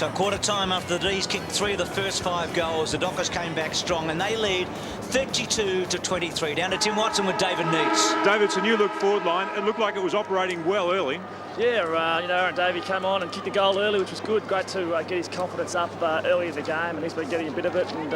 So quarter time after the D's kicked 3 of the first 5 goals, the Dockers came back strong and they lead 32-23. Down to Tim Watson with David Neitz. David, it's a new look forward line. It looked like it was operating well early. Yeah, Aaron Davey came on and kicked a goal early, which was good. Great to get his confidence up early in the game, and he's been getting a bit of it. And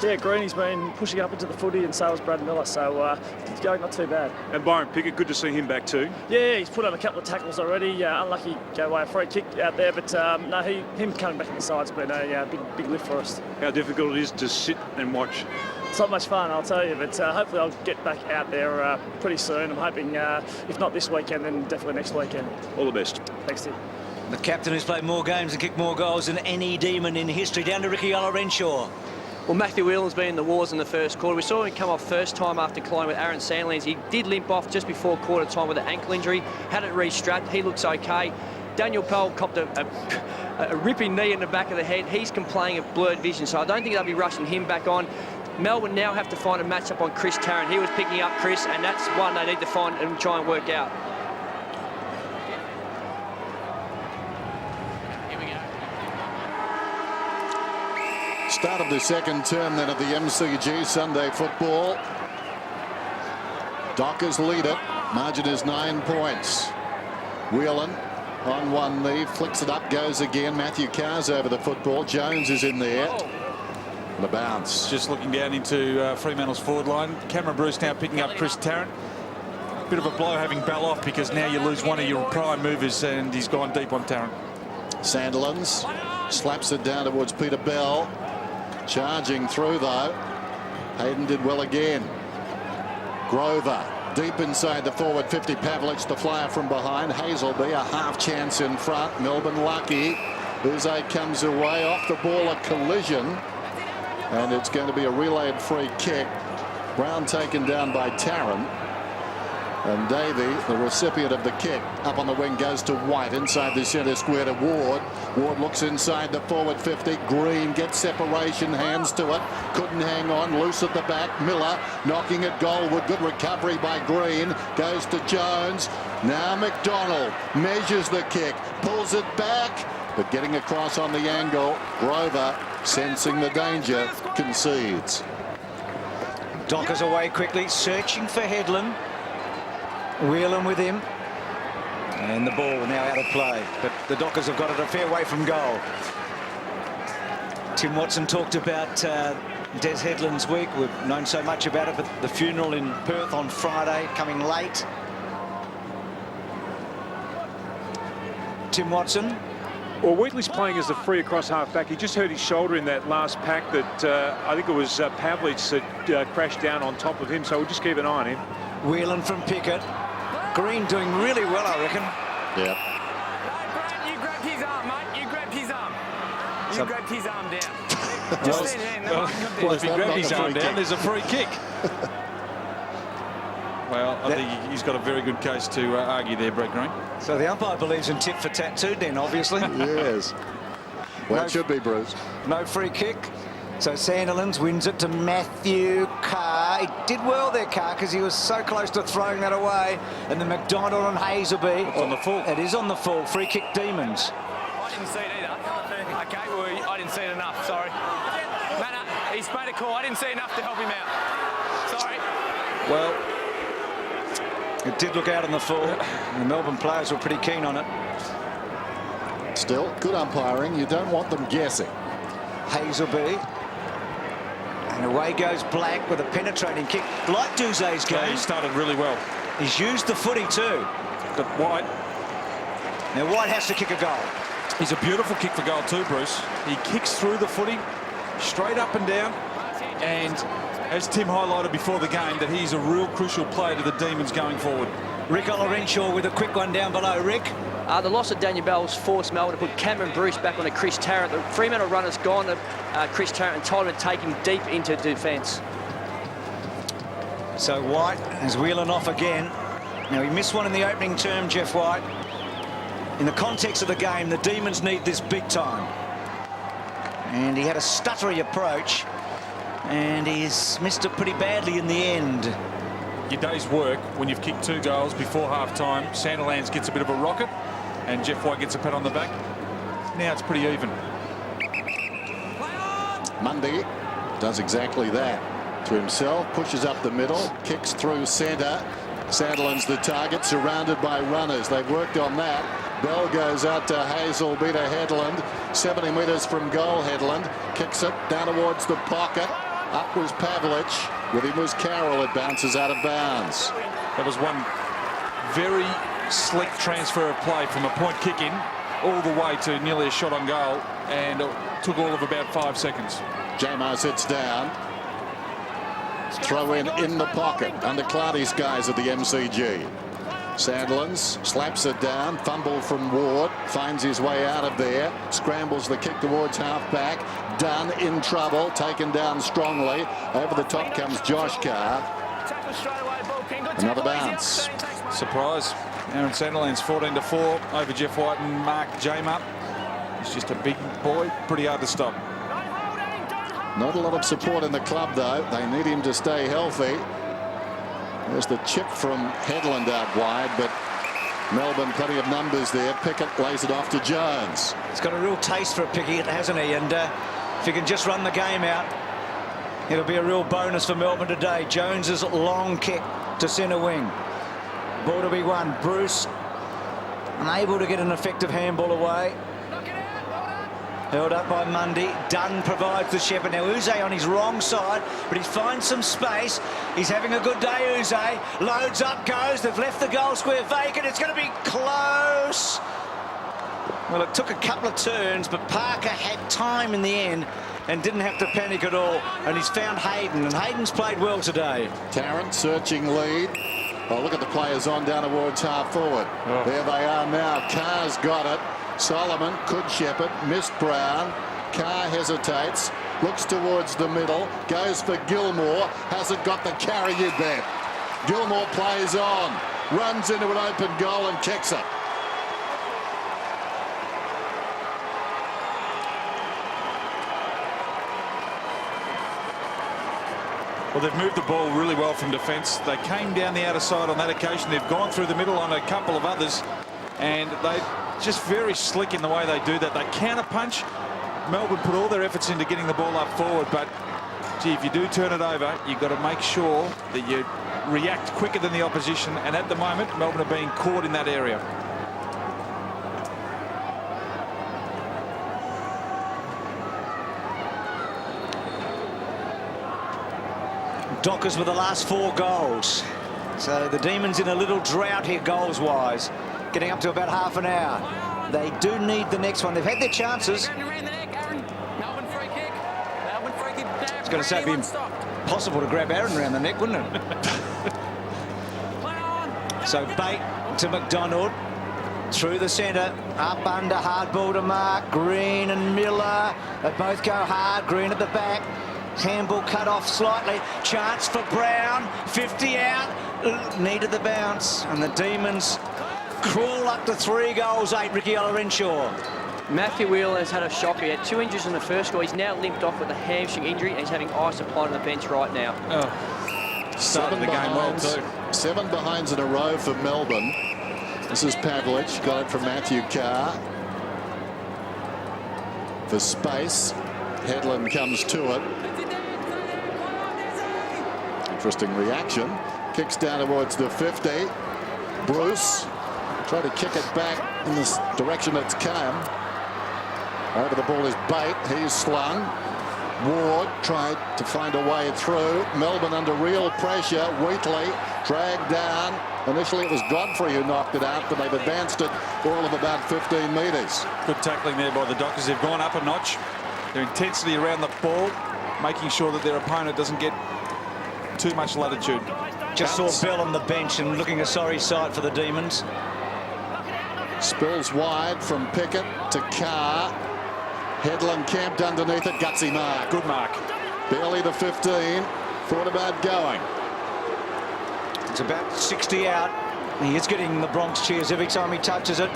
yeah, Greeny's been pushing up into the footy, and so has Brad Miller. So it's going not too bad. And Byron Pickett, good to see him back too. Yeah, he's put on a couple of tackles already. Unlucky go away a free kick out there, but no, him coming back in the side's been a big lift for us. How difficult it is to sit and watch. It's not much fun, I'll tell you, but hopefully I'll get back out there pretty soon. I'm hoping, if not this weekend, then definitely next weekend. All the best. Thanks, Tim. The captain who's played more games and kicked more goals than any Demon in history. Down to Ricky Renshaw. Well, Matthew Whelan's been in the wars in the first quarter. We saw him come off first time after colliding with Aaron Sandlands. He did limp off just before quarter time with an ankle injury. Had it re-strapped. He looks okay. Daniel Powell copped a ripping knee in the back of the head. He's complaining of blurred vision, so I don't think they'll be rushing him back on. Melbourne now have to find a match-up on Chris Tarrant. He was picking up Chris, and that's one they need to find and try and work out. Here we go. Start of the second term then of the MCG Sunday football. Dockers lead it. Margin is 9 points. Whelan on one knee, flicks it up, goes again. Matthew Carr's over the football. Jones is in there. The bounce. Just looking down into Fremantle's forward line. Cameron Bruce now picking up Chris Tarrant. Bit of a blow having Bell off because now you lose one of your prime movers and he's gone deep on Tarrant. Sandilands slaps it down towards Peter Bell. Charging through though. Hayden did well again. Grover deep inside the forward 50. Pavlich the flyer from behind. Hazelby a half chance in front. Melbourne lucky. Uze comes away off the ball, a collision. And it's going to be a relayed free kick. Brown taken down by Tarrant. And Davey, the recipient of the kick, up on the wing, goes to White inside the centre square to Ward. Ward looks inside the forward 50. Green gets separation, hands to it. Couldn't hang on, loose at the back. Miller knocking at goalwood. Good recovery by Green. Goes to Jones. Now McDonald measures the kick, pulls it back, but getting across on the angle. Grover, sensing the danger, concedes. Dockers away quickly, searching for Headland. Whelan with him. And the ball now out of play. But the Dockers have got it a fair way from goal. Tim Watson talked about Des Headland's week. We've known so much about it, but the funeral in Perth on Friday coming late. Tim Watson. Well, Wheatley's playing as a free across half-back. He just hurt his shoulder in that last pack that I think it was Pavlich that crashed down on top of him, so we'll just keep an eye on him. Whelan from Pickett. Green doing really well, I reckon. Yeah. Brad, you grabbed his arm, mate. You grabbed his arm. You grabbed his arm down. Well, Just there. if he grabbed his arm down, there's a free kick. Well, I think he's got a very good case to argue there, Brett Green. So the umpire believes in tit for tat too, then, obviously. Yes. Well, it should be, Bruce. No free kick. So Sandilands wins it to Matthew Carr. He did well there, Carr, because he was so close to throwing that away. And then McDonald and Hazelby. It's on the full. It is on the full. Free kick Demons. I didn't see it either. Okay, well, I didn't see it enough. Sorry. Manna, he's made a call. I didn't see enough to help him out. Sorry. Well, it did look out on the full. The Melbourne players were pretty keen on it. Still, good umpiring. You don't want them guessing. Hazelby. And away goes Black with a penetrating kick. Like Duze's game. He started really well. He's used the footy too. But White. Now White has to kick a goal. He's a beautiful kick for goal too, Bruce. He kicks through the footy, straight up and down. And as Tim highlighted before the game, that he's a real crucial player to the Demons going forward. Rick Renshaw with a quick one down below. Rick. The loss of Daniel Bell's forced Melbourne to put Cameron Bruce back on to Chris Tarrant. The Fremantle runner's gone to Chris Tarrant and told him to take him deep into defence. So White is wheeling off again. Now he missed one in the opening term, Jeff White. In the context of the game, the Demons need this big time. And he had a stuttery approach. And he's missed it pretty badly in the end. Your day's work when you've kicked 2 goals before half-time. Sandilands gets a bit of a rocket and Jeff White gets a pat on the back. Now it's pretty even. Mundy does exactly that to himself, pushes up the middle, kicks through centre. Sandilands the target, surrounded by runners. They've worked on that. Bell goes out to Hazel, beat a Headland. 70 metres from goal, Headland. Kicks it down towards the pocket. Up was Pavlich. With him was Carroll. It bounces out of bounds. That was one very slick transfer of play from a point kick in all the way to nearly a shot on goal, and it took all of about 5 seconds. Jamar sits down. Throw in the pocket under Clardy's guys at the MCG. Sandilands slaps it down, fumble from Ward, finds his way out of there, scrambles the kick towards half-back. Dunn in trouble, taken down strongly. Over the top comes Josh Carr. Another bounce. Surprise. Aaron Sandilands 14-4 over Jeff White and Mark Jamar. He's just a big boy, pretty hard to stop. Not a lot of support in the club, though. They need him to stay healthy. There's the chip from Headland out wide, but Melbourne, plenty of numbers there. Pickett lays it off to Jones. He's got a real taste for Pickett, hasn't he? And if he can just run the game out, it'll be a real bonus for Melbourne today. Jones's long kick to centre wing. Ball to be won. Bruce unable to get an effective handball away. Held up by Mundy. Dunn provides the shepherd. Now Uze on his wrong side, but he finds some space. He's having a good day, Uze. Loads up, goes. They've left the goal square vacant. It's going to be close. Well, it took a couple of turns, but Parker had time in the end and didn't have to panic at all. And he's found Hayden, and Hayden's played well today. Tarrant searching lead. Oh, look at the players on down towards half forward. Oh. There they are now. Carr's got it. Solomon could shepherd, missed Brown. Carr hesitates, looks towards the middle, goes for Gilmore. Hasn't got the carry, you bet. Gilmore plays on, runs into an open goal and kicks it. Well, they've moved the ball really well from defence. They came down the outer side on that occasion. They've gone through the middle on a couple of others, and they just very slick in the way they do that. They counter punch. Melbourne put all their efforts into getting the ball up forward, but gee, if you do turn it over, you've got to make sure that you react quicker than the opposition, and at the moment Melbourne are being caught in that area. Dockers with the last 4 goals. So the Demons in a little drought here goals-wise. Getting up to about half an hour. They do need the next one. They've had their chances. I was going to say it'd be impossible to grab Aaron around the neck, wouldn't it? So Bate to McDonald. Through the centre. Up under, hard ball to Mark. Green and Miller. They both go hard. Green at the back. Handball cut off slightly. Chance for Brown. 50 out. Needed the bounce. And the Demons crawl up to 3 goals, 8. Ricky Olorenshaw. Matthew Whelan has had a shocker. He had 2 injuries in the first goal. He's now limped off with a hamstring injury, and he's having ice applied on the bench right now. Oh. Started the game well too. 7 behinds in a row for Melbourne. This is Pavlich. Got it from Matthew Carr. For space. Headland comes to it. Interesting reaction. Kicks down towards the 50. Bruce try to kick it back in this direction it's come. Over the ball is Bate. He's slung. Ward tried to find a way through. Melbourne under real pressure. Wheatley dragged down. Initially it was Godfrey who knocked it out, but they've advanced it all of about 15 metres. Good tackling there by the Dockers. They've gone up a notch. Their intensity around the ball, making sure that their opponent doesn't get too much latitude. Just saw Bell on the bench and looking a sorry sight for the Demons. Spills wide from Pickett to Carr. Headland camped underneath it. Gutsy mark. Good mark. Barely the 15. Thought about going. It's about 60 out. He is getting the Bronx cheers every time he touches it.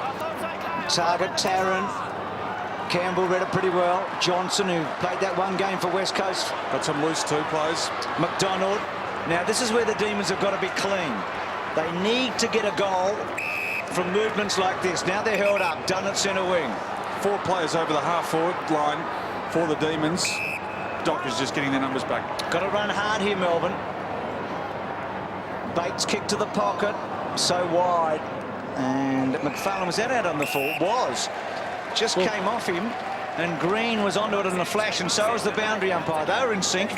Target Tarrant. Campbell read it pretty well. Johnson, who played that one game for West Coast. Got some loose 2 plays. McDonald. Now this is where the Demons have got to be clean. They need to get a goal from movements like this. Now they're held up. Done at centre wing. 4 players over the half-forward line for the Demons. Dockers just getting their numbers back. Got to run hard here, Melbourne. Bates kicked to the pocket, so wide. And McFarlane, was that out on the full? Was. Just came off him. And Green was onto it in a flash, and so was the boundary umpire. They were in sync.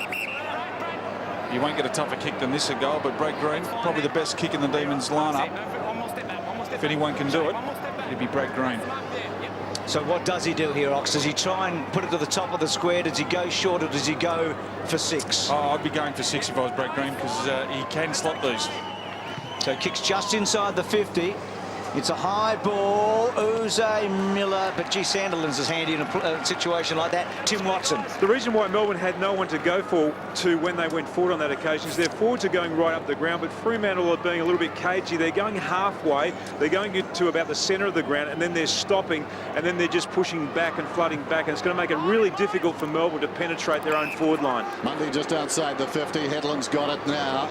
You won't get a tougher kick than this a goal, but Brad Green, probably the best kick in the Demons lineup. If anyone can do it, it'd be Brad Green. So what does he do here, Ox? Does he try and put it to the top of the square? Does he go short, or does he go for 6? Oh, I'd be going for 6 if I was Brad Green, because he can slot these. So kicks just inside the 50. It's a high ball. Uze, Miller, but gee, Sandilands is handy in a situation like that. Tim Watson. The reason why Melbourne had no one to go for when they went forward on that occasion is their forwards are going right up the ground, but Fremantle are being a little bit cagey. They're going halfway. They're going to about the centre of the ground, and then they're stopping, and then they're just pushing back and flooding back, and it's going to make it really difficult for Melbourne to penetrate their own forward line. Mundy just outside the 50. Headland's got it now.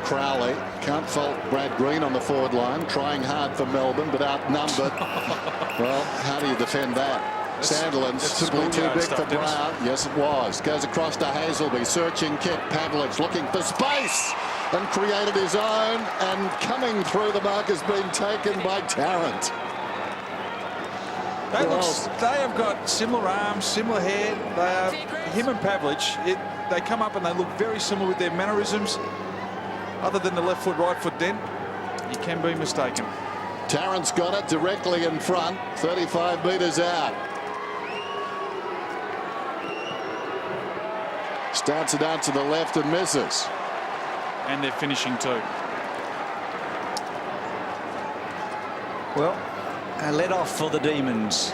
Crowley can't fault Brad Green on the forward line, trying hard for Melbourne, but outnumbered. Well, how do you defend that? Sandilands simply too big for Brown. Yes, it was. Goes across to Hazelby, searching kick. Pavlich looking for space and created his own, and coming through the mark has been taken by Tarrant. They have got similar arms, similar hair. Him and Pavlich, they come up and they look very similar with their mannerisms. Other than the left foot, right foot dent, you can be mistaken. Tarrant's got it directly in front, 35 metres out. Starts it out to the left and misses. And they're finishing too. Well, a let off for the Demons.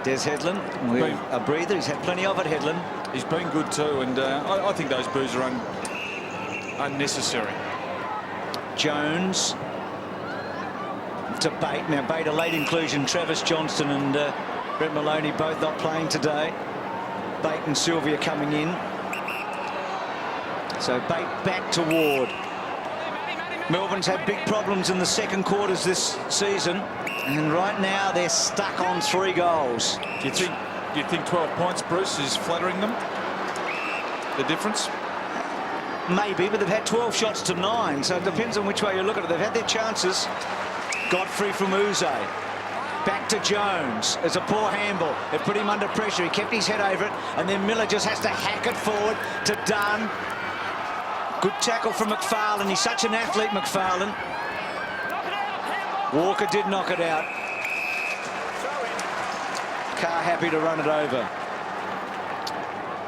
Des Headland with a breather. He's had plenty of it, Headland. He's been good too, and I think those boos are unnecessary. Jones to Bate. Now Bate a late inclusion. Travis Johnston and Brett Maloney both not playing today. Bate and Sylvia coming in. So Bate back to Ward. Melbourne's had big problems in the second quarters this season, and right now they're stuck on 3 goals. Do you think 12 points, Bruce, is flattering them? The difference? Maybe, but they've had 12 shots to 9, so it depends on which way you look at it. They've had their chances. Godfrey from Uze. Back to Jones. It's a poor handball. It put him under pressure. He kept his head over it, and then Miller just has to hack it forward to Dunn. Good tackle from McFarlane. He's such an athlete, McFarlane. Walker did knock it out. Carr happy to run it over.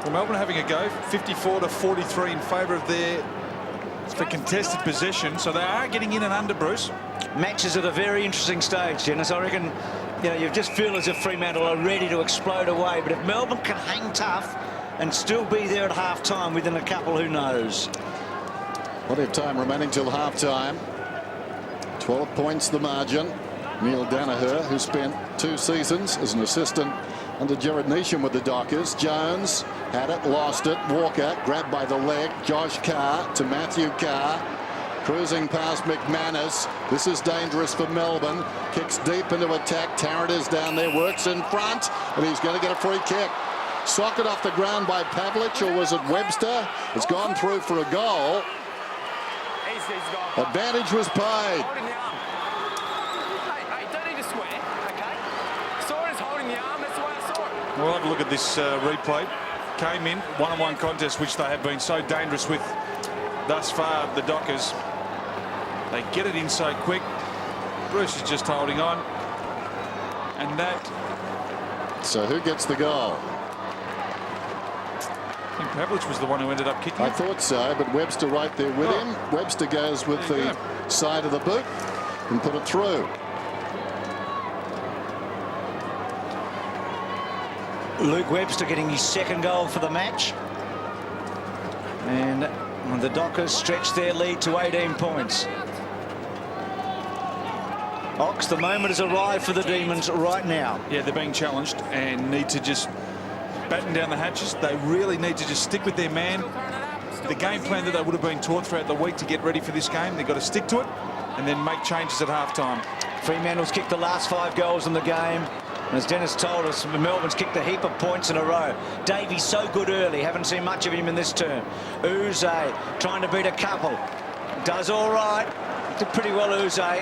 Well, Melbourne having a go, 54-43 in favour of for contested possession, so they are getting in and under, Bruce. Match is at a very interesting stage, Dennis. I reckon, you just feel as if Fremantle are ready to explode away, but if Melbourne can hang tough and still be there at half-time within a couple, who knows? Plenty of time remaining till half-time. 12 points the margin. Neil Danaher, who spent 2 seasons as an assistant under Jared Neesham with the Dockers. Jones had it, lost it. Walker grabbed by the leg. Josh Carr to Matthew Carr. Cruising past McManus. This is dangerous for Melbourne. Kicks deep into attack. Tarrant is down there, works in front, and he's going to get a free kick. Socket off the ground by Pavlich, or was it Webster? It's gone through for a goal. Advantage was paid. We'll have a look at this replay. Came in, one-on-one contest, which they have been so dangerous with thus far, the Dockers. They get it in so quick. Bruce is just holding on. And that... So who gets the goal? I think Pavlich was the one who ended up kicking I it. thought so, but Webster right there with him. Webster goes with the side of the boot and put it through. Luke Webster getting his 2nd goal for the match. And the Dockers stretch their lead to 18 points. Ox, the moment has arrived for the Demons right now. Yeah, they're being challenged and need to just batten down the hatches. They really need to just stick with their man. The game plan that they would have been taught throughout the week to get ready for this game, they've got to stick to it and then make changes at half-time. Fremantle's kicked the last 5 goals in the game. As Dennis told us, Melbourne's kicked a heap of points in a row. Davies so good early, haven't seen much of him in this term. Uze trying to beat a couple. Does all right. Did pretty well, Uze.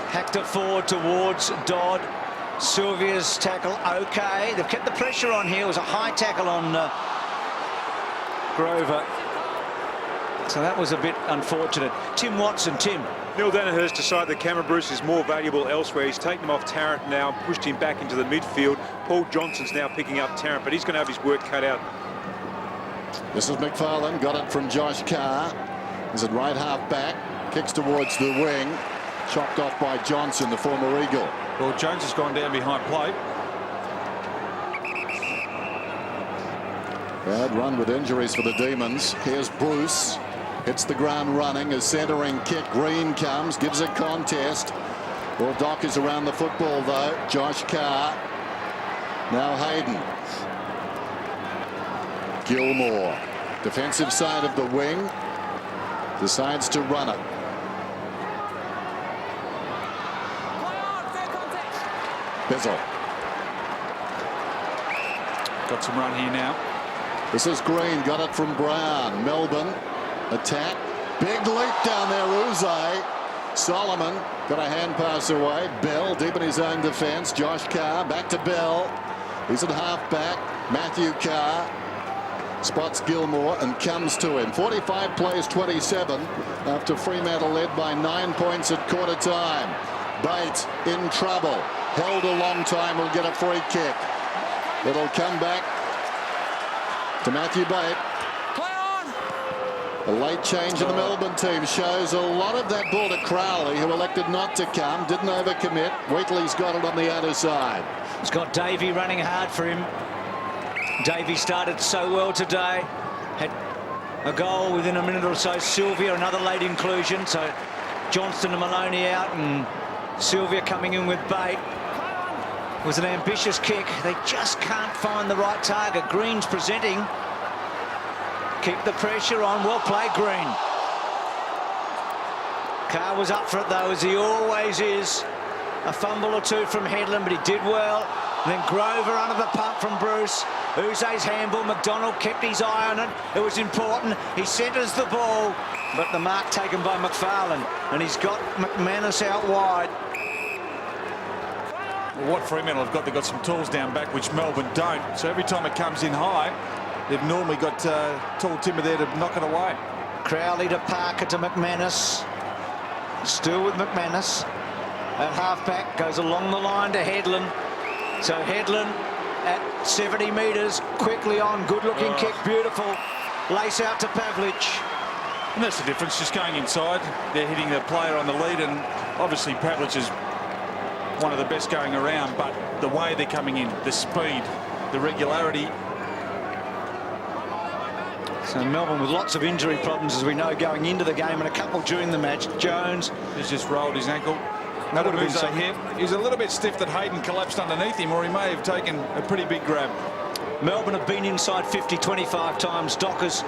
Hacked it forward towards Dodd. Sylvia's tackle okay. They've kept the pressure on here. It was a high tackle on Grover. So that was a bit unfortunate. Tim Watson, Tim. Neil Danaher's decided that Cameron Bruce is more valuable elsewhere. He's taken him off Tarrant now, pushed him back into the midfield. Paul Johnson's now picking up Tarrant, but he's going to have his work cut out. This is McFarlane, got it from Josh Carr. Is it right half back? Kicks towards the wing. Chopped off by Johnson, the former Eagle. Well, Jones has gone down behind plate. Bad run with injuries for the Demons. Here's Bruce. Hits the ground running. A centering kick. Green comes. Gives a contest. Well, Doc is around the football, though. Josh Carr. Now Hayden. Gilmore. Defensive side of the wing. Decides to run it. Bizzle. Got some run here now. This is Green. Got it from Brown. Melbourne. Attack. Big leap down there. Uze. Solomon got a hand pass away. Bell deep in his own defence. Josh Carr back to Bell. He's at half back. Matthew Carr spots Gilmore and comes to him. 45 plays 27 after Fremantle led by 9 points at quarter time. Bate in trouble. Held a long time. Will get a free kick. It'll come back to Matthew Bate. A late change in the Melbourne team shows a lot of that ball to Crowley, who elected not to come. Didn't overcommit. Wheatley's got it on the outer side. It's got Davey running hard for him. Davey started so well today. Had a goal within a minute or so. Sylvia, another late inclusion. So Johnston and Maloney out, and Sylvia coming in with Bate. It was an ambitious kick. They just can't find the right target. Green's presenting. Keep the pressure on. Well played, Green. Carr was up for it, though, as he always is. A fumble or two from Headland, but he did well. And then Grover under the pump from Bruce. Uze's handball. McDonald kept his eye on it. It was important. He centres the ball, but the mark taken by McFarlane. And he's got McManus out wide. Well, what Fremantle have got, they've got some tools down back, which Melbourne don't. So every time it comes in high, they've normally got tall timber there to knock it away. Crowley to Parker to McManus. Still with McManus. At halfback goes along the line to Headland. So Headland at 70 metres, quickly on, good-looking kick, beautiful. Lace out to Pavlich. And that's the difference, just going inside. They're hitting the player on the lead, and obviously Pavlich is one of the best going around, but the way they're coming in, the speed, the regularity. So Melbourne with lots of injury problems, as we know, going into the game, and a couple during the match. Jones has just rolled his ankle. That would have been a hit. He was a little bit stiff that Hayden collapsed underneath him, or he may have taken a pretty big grab. Melbourne have been inside 50 25 times. Dockers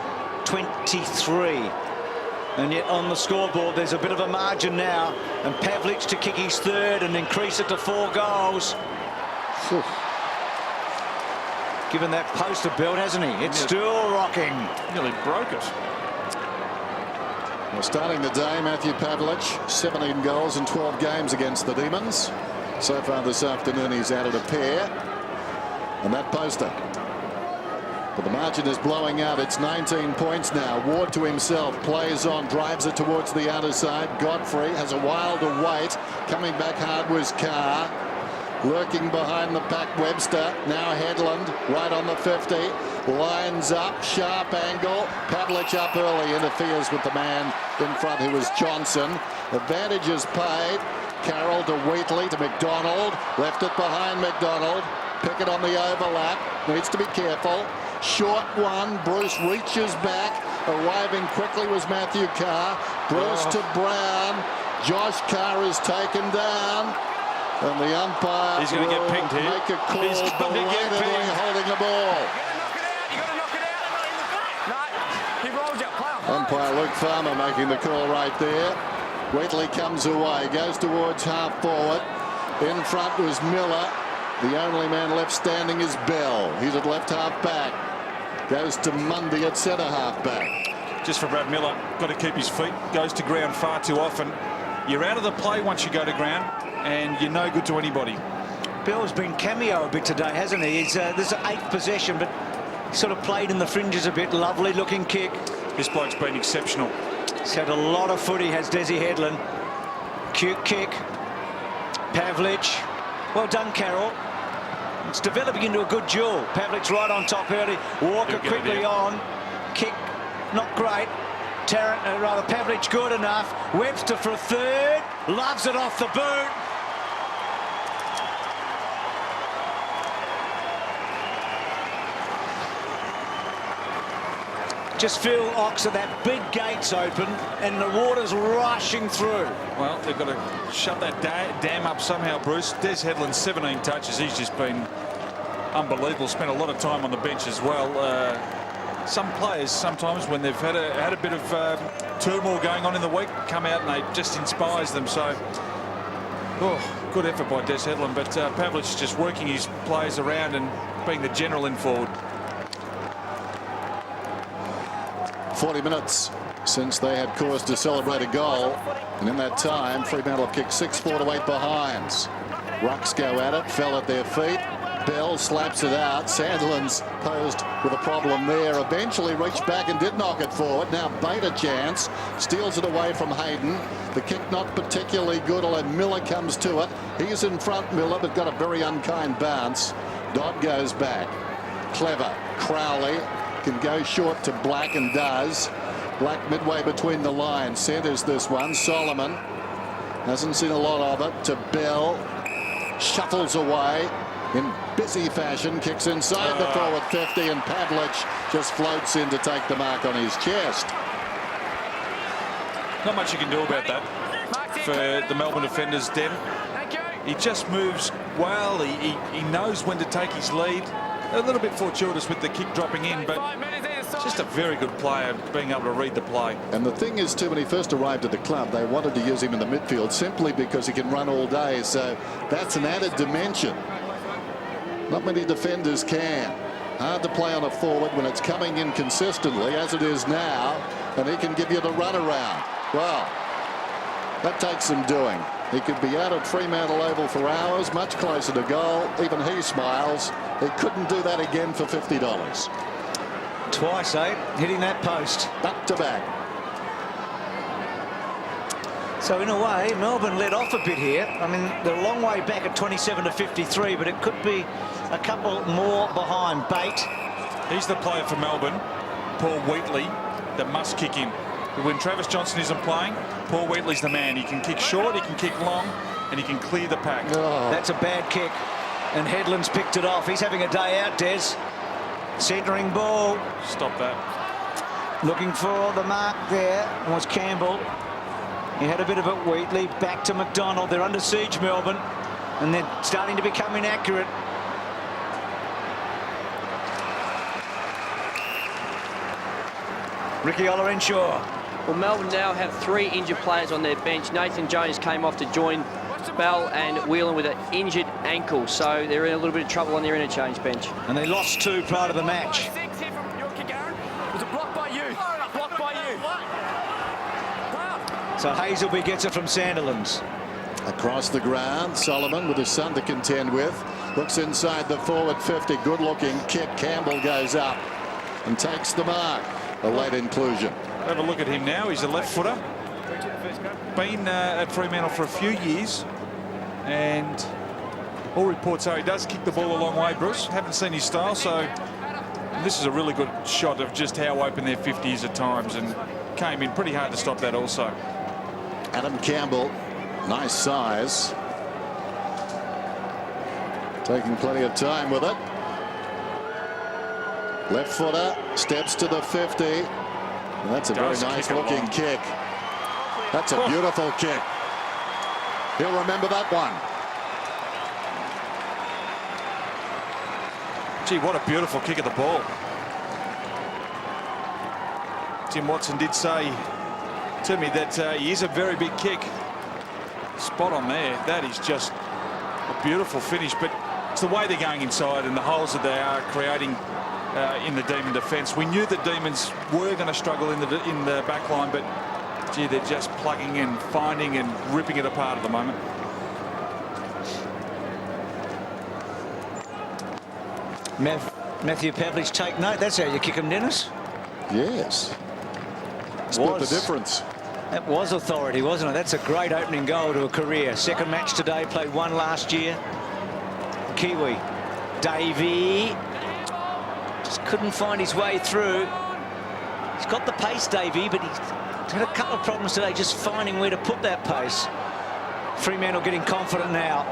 23. And yet on the scoreboard there's a bit of a margin now, and Pavlich to kick his third and increase it to 4 goals. Whew. Given that poster build, hasn't he? It's still rocking. Nearly broke it. Well, starting the day, Matthew Pavlich, 17 goals in 12 games against the Demons. So far this afternoon he's added a pair. And that poster. But the margin is blowing out. It's 19 points now. Ward to himself, plays on, drives it towards the outer side. Godfrey has a while to wait. Coming back hard was Carr. Lurking behind the pack, Webster. Now Headland, right on the 50. Lines up, sharp angle. Pavlich up early, interferes with the man in front, who was Johnson. Advantage is paid. Carroll to Wheatley to McDonald. Left it behind McDonald. Pickett on the overlap. Needs to be careful. Short one. Bruce reaches back. Arriving quickly was Matthew Carr. Bruce to Brown. Josh Carr is taken down. And the umpire He's going to get pinged here. Make a call, He's going to get pinged. Holding the ball. You got to knock it out. No, he rolls out. Umpire Luke Farmer making the call right there. Wheatley comes away, goes towards half forward. In front was Miller. The only man left standing is Bell. He's at left half back. Goes to Mundy at centre half back. Just for Brad Miller, got to keep his feet. Goes to ground far too often. You're out of the play once you go to ground, and you're no good to anybody. Bell's been cameo a bit today, hasn't he? He's this is 8th possession, but sort of played in the fringes a bit. Lovely looking kick. This bloke's been exceptional. He's had a lot of footy, has Desi Headland. Cute kick. Pavlich. Well done, Carroll. It's developing into a good duel. Pavlich's right on top early. Walker quickly on. Kick, not great. Pavlich good enough. Webster for a third. Loves it off the boot. Just feel, Ox, that big gate's open and the water's rushing through. Well, they've got to shut that dam up somehow, Bruce. Des Headland, 17 touches. He's just been unbelievable. Spent a lot of time on the bench as well. Some players, sometimes when they've had a bit of turmoil going on in the week, come out and they just inspires them. So, good effort by Des Headland. But Pavlich is just working his players around and being the general in forward. 40 minutes since they had cause to celebrate a goal, and in that time Fremantle have kicked 6-4 to 8 behinds. Rucks go at it, fell at their feet. Bell slaps it out. Sandilands posed with a problem there. Eventually reached back and did knock it forward. Now Bate a chance, steals it away from Hayden. The kick not particularly good, although Miller comes to it. He's in front, Miller, but got a very unkind bounce. Dodd goes back. Clever. Crowley can go short to Black and does. Black midway between the lines, centres this one. Solomon hasn't seen a lot of it to Bell. Shuffles away in busy fashion, kicks inside the forward 50, and Pavlich just floats in to take the mark on his chest. Not much you can do about that for the Melbourne defenders, Den. He just moves well. He knows when to take his lead. A little bit fortuitous with the kick dropping in, but just a very good player being able to read the play. And the thing is, too, when he first arrived at the club, they wanted to use him in the midfield simply because he can run all day. So that's an added dimension. Not many defenders can. Hard to play on a forward when it's coming in consistently, as it is now, and he can give you the runaround. Well, that takes some doing. He could be out at Fremantle Oval for hours, much closer to goal. Even he smiles. He couldn't do that again for $50. Twice, hitting that post. Back to back. So in a way, Melbourne let off a bit here. I mean, they're a long way back at 27 to 53, but it could be a couple more behind. Bate. He's the player for Melbourne, Paul Wheatley, that must kick in. When Travis Johnson isn't playing, Paul Wheatley's the man. He can kick short, he can kick long, and he can clear the pack. Oh. That's a bad kick, and Headland's picked it off. He's having a day out, Des. Centering ball. Stop that. Looking for the mark there was Campbell. He had a bit of it. Wheatley back to McDonald. They're under siege, Melbourne, and they're starting to become inaccurate. Ricky Olorenshaw. Well, Melbourne now have 3 injured players on their bench. Nathan Jones came off to join Bell and Whelan with an injured ankle, so they're in a little bit of trouble on their interchange bench. And they lost 2 prior to the match. Was it blocked by you? Blocked by you. So Hazelby gets it from Sandilands. Across the ground, Solomon with his son to contend with. Looks inside the forward 50. Good looking kick. Campbell goes up and takes the mark. A late inclusion. Have a look at him now. He's a left footer. Been at Fremantle for a few years, and all reports are he does kick the ball a long way, Bruce. Haven't seen his style, so this is a really good shot of just how open their 50 is at times, and came in pretty hard to stop that also. Adam Campbell, nice size. Taking plenty of time with it. Left footer, steps to the 50. And that's a very nice looking kick. That's a beautiful kick. He'll remember that one. Gee, what a beautiful kick of the ball. Tim Watson did say to me that he is a very big kick. Spot on there. That is just a beautiful finish, but it's the way they're going inside and the holes that they are creating in the Demon defence. We knew the Demons were going to struggle in the back line, but gee, they're just plugging and finding and ripping it apart at the moment. Matthew Pavlich, take note. That's how you kick him, Dennis. Yes. Split the difference. That was authority, wasn't it? That's a great opening goal to a career. Second match today, played one last year. Kiwi. Davey. Just couldn't find his way through. He's got the pace, Davey, but he's had a couple of problems today just finding where to put that pace. Fremantle getting confident now.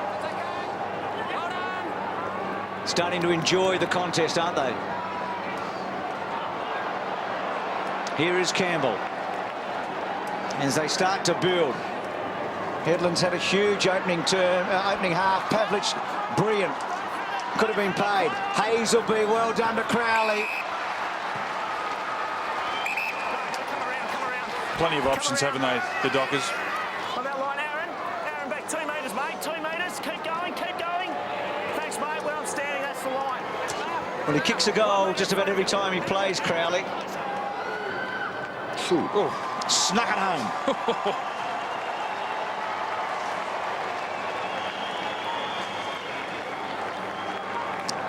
Starting to enjoy the contest, aren't they? Here is Campbell. As they start to build. Headland's had a huge opening half. Pavlich, brilliant. Could have been paid. Hazelby, well done to Crowley. Plenty of options, haven't they, the Dockers? On that line, Aaron. Aaron, back 2 metres, mate. 2 metres. Keep going, keep going. Thanks, mate. Where I'm standing, that's the line. Well, he kicks a goal just about every time he plays, Crowley. Oh, snuck it home.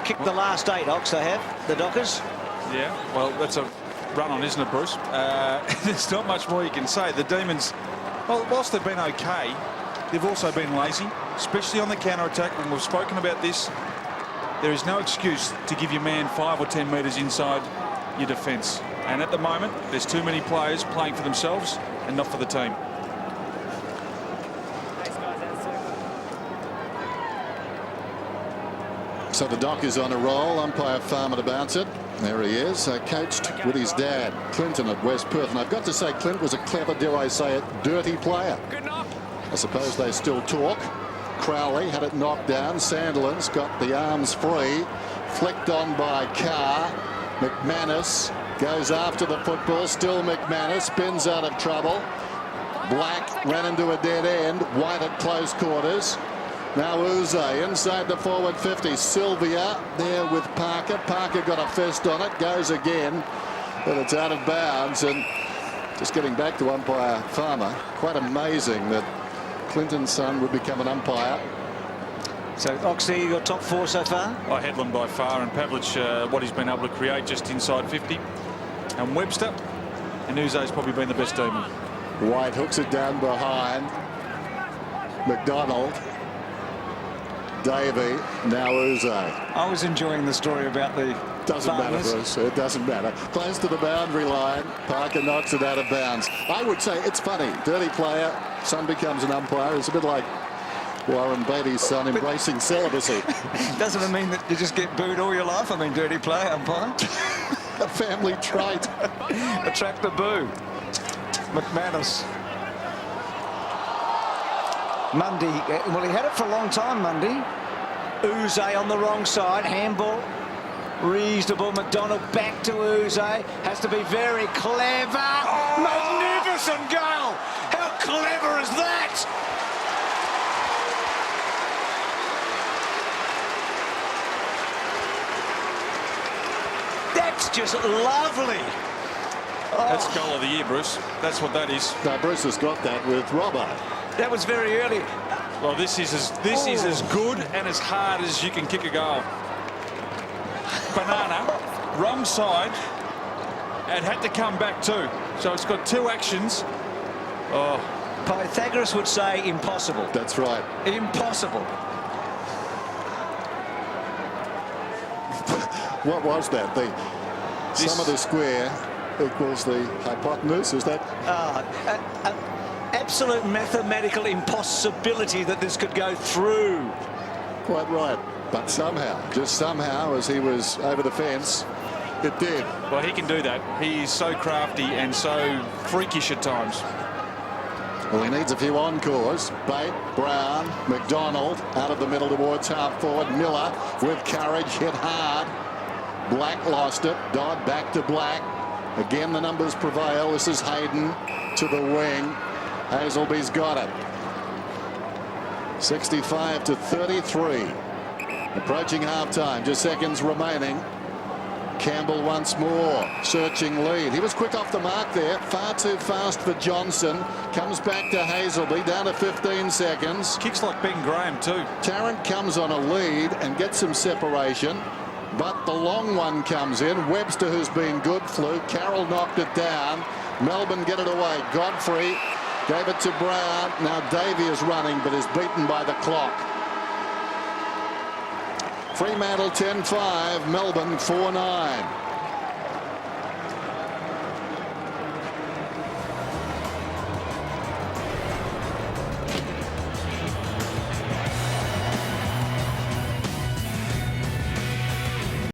Kicked the last 8, Ox, they have, the Dockers. Yeah, well, that's a run on, isn't it, Bruce? There's not much more you can say. The Demons, well, whilst they've been okay, they've also been lazy, especially on the counter-attack. When we've spoken about this, there is no excuse to give your man 5 or 10 metres inside your defence. And at the moment, there's too many players playing for themselves and not for the team. So the Dock is on a roll. Umpire Farmer to bounce it. There he is, coached with his dad, Clinton, at West Perth. And I've got to say, Clint was a clever, dare I say it, dirty player. Good knock. I suppose they still talk. Crowley had it knocked down. Sandilands got the arms free. Flicked on by Carr. McManus goes after the football. Still McManus spins out of trouble. Black ran into a dead end. White at close quarters. Now Uze inside the forward 50. Sylvia there with Parker. Parker got a fist on it. Goes again. But it's out of bounds. And just getting back to umpire Farmer. Quite amazing that Clinton's son would become an umpire. So, Oxley, your top 4 so far? Oh, Headland by far, and Pavlich, what he's been able to create just inside 50. And Webster. And Uze's probably been the best Demon. White hooks it down behind. McDonald. Davey, now Uze. I was enjoying the story about the Doesn't matter, Bruce. It doesn't matter. Close to the boundary line. Parker knocks it out of bounds. I would say it's funny. Dirty player, son becomes an umpire. It's a bit like Warren Beatty's son embracing celibacy. Doesn't it mean that you just get booed all your life? I mean, dirty player, umpire. A family trait. Attract the boo. McManus. Mundy, well, he had it for a long time, Mundy. Uze on the wrong side, handball. Reasonable. McDonald back to Uze. Has to be very clever. Oh! Magnificent goal. How clever is that? That's just lovely. Oh. That's goal of the year, Bruce. That's what that is. Now, Bruce has got that with Robbo. That was very early. Well, this is as good and as hard as you can kick a goal. Banana, wrong side, and had to come back too. So it's got 2 actions. Oh. Pythagoras would say impossible. That's right. Impossible. What was that? The sum of the square equals the hypotenuse, is that? Absolute mathematical impossibility that this could go through. Quite right. But somehow, just somehow, as he was over the fence, it did. Well, he can do that. He's so crafty and so freakish at times. Well, he needs a few encores. Bate, Brown, McDonald out of the middle towards half forward. Miller with courage, hit hard. Black lost it. Dodd back to Black. Again, the numbers prevail. This is Hayden to the wing. Hazelby's got it. 65 to 33. Approaching half-time, just seconds remaining. Campbell once more, searching lead. He was quick off the mark there, far too fast for Johnson. Comes back to Hazelby, down to 15 seconds. Kicks like Ben Graham too. Tarrant comes on a lead and gets some separation, but the long one comes in. Webster, who's been good, flew. Carroll knocked it down. Melbourne get it away. Godfrey gave it to Brown. Now Davey is running, but is beaten by the clock. Fremantle 10-5, Melbourne 4-9.